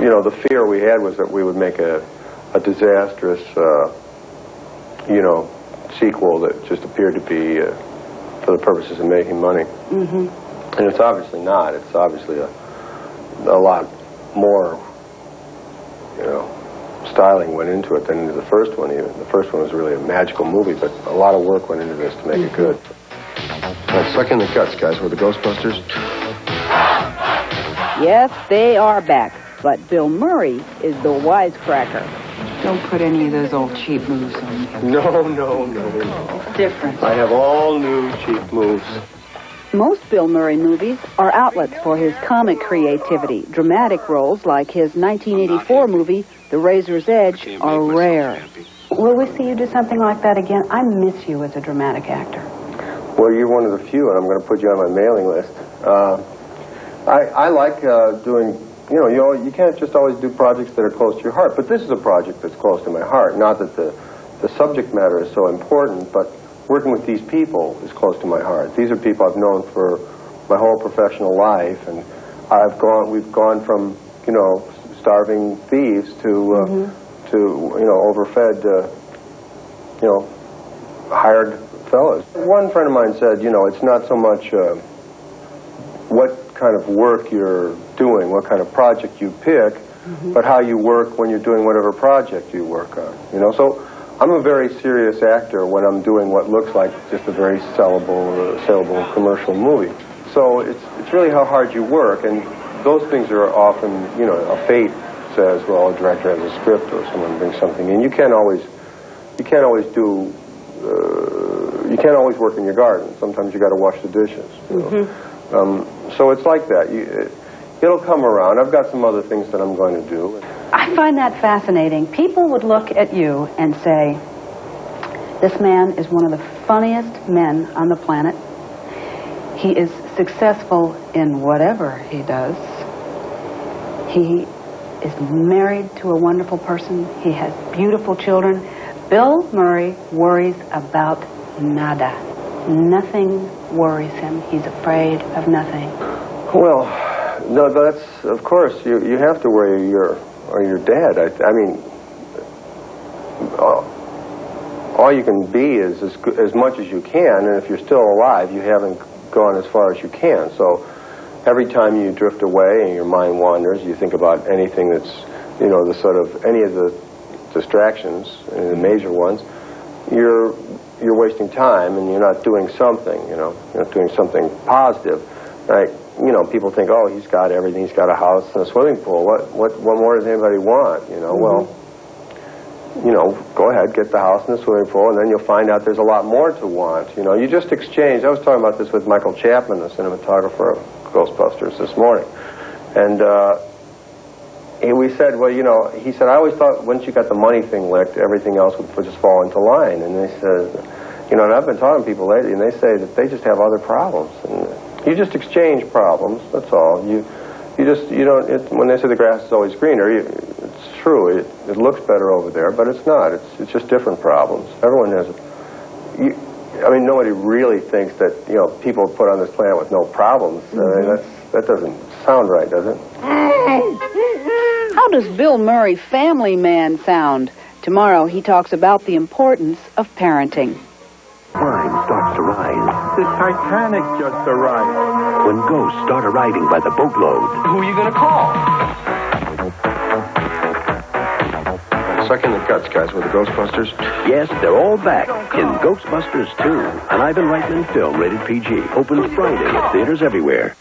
you know, the fear we had was that we would make a disastrous, you know, sequel that just appeared to be for the purposes of making money. Mm-hmm. And it's obviously not. It's obviously a lot more, you know, styling went into it than into the first one even. The first one was really a magical movie, but a lot of work went into this to make it good. Let's suck in the guts, guys. We're the Ghostbusters. Yes, they are back, but Bill Murray is the wisecracker. Don't put any of those old cheap moves on me. No. It's different. I have all new cheap moves. Most Bill Murray movies are outlets for his comic creativity. Dramatic roles like his 1984 movie, The Razor's Edge, are rare. Will we see you do something like that again? I miss you as a dramatic actor. Well, you're one of the few, and I'm going to put you on my mailing list. I like doing, you know, you can't just always do projects that are close to your heart, but this is a project that's close to my heart. Not that the subject matter is so important, but working with these people is close to my heart. These are people I've known for my whole professional life, and we've gone from, you know, starving thieves to you know, overfed, you know, hired fellas. One friend of mine said, you know, it's not so much what kind of work you're doing, what kind of project you pick, but how you work when you're doing whatever project you work on. You know, so I'm a very serious actor when I'm doing what looks like just a very sellable commercial movie. So it's really how hard you work, and those things are often, you know, a fate says, well, a director has a script or someone brings something in. You can't always do. You can't always work in your garden. Sometimes you got to wash the dishes. You know? So it's like that. It'll come around. I've got some other things that I'm going to do. I find that fascinating. People would look at you and say, this man is one of the funniest men on the planet. He is successful in whatever he does. He is married to a wonderful person. He has beautiful children. Bill Murray worries about nada. Nothing worries him. He's afraid of nothing. Well, no, that's, of course, you have to worry your dad. I mean, all you can be is as much as you can, and if you're still alive, you haven't gone as far as you can. So every time you drift away and your mind wanders, you think about anything that's, you know, the sort of, any of the distractions, the major ones, you're wasting time and you're not doing something, you know, you're not doing something positive. Like, you know, people think, oh, he's got everything, he's got a house and a swimming pool. What more does anybody want, you know? Well, you know, go ahead, get the house and the swimming pool, and then you'll find out there's a lot more to want. You know, you just exchange. I was talking about this with Michael Chapman, the cinematographer of Ghostbusters, this morning. And we said, well, you know, he said, I always thought once you got the money thing licked, everything else would just fall into line. And they said, you know, and I've been talking to people lately, and they say that they just have other problems. And you just exchange problems, that's all. You don't, when they say the grass is always greener, it's true, it looks better over there, but it's not. It's just different problems. Everyone has, I mean, nobody really thinks that, you know, people put on this planet with no problems. I mean, that doesn't sound right, does it? How does Bill Murray, Family Man, sound? Tomorrow he talks about the importance of parenting. Crime starts to rise. The Titanic just arrived. When ghosts start arriving by the boatload. Who are you going to call? Suck in the guts, guys. We're the Ghostbusters. Yes, they're all back in Ghostbusters 2, an Ivan Reitman film rated PG. Opens Friday at theaters everywhere.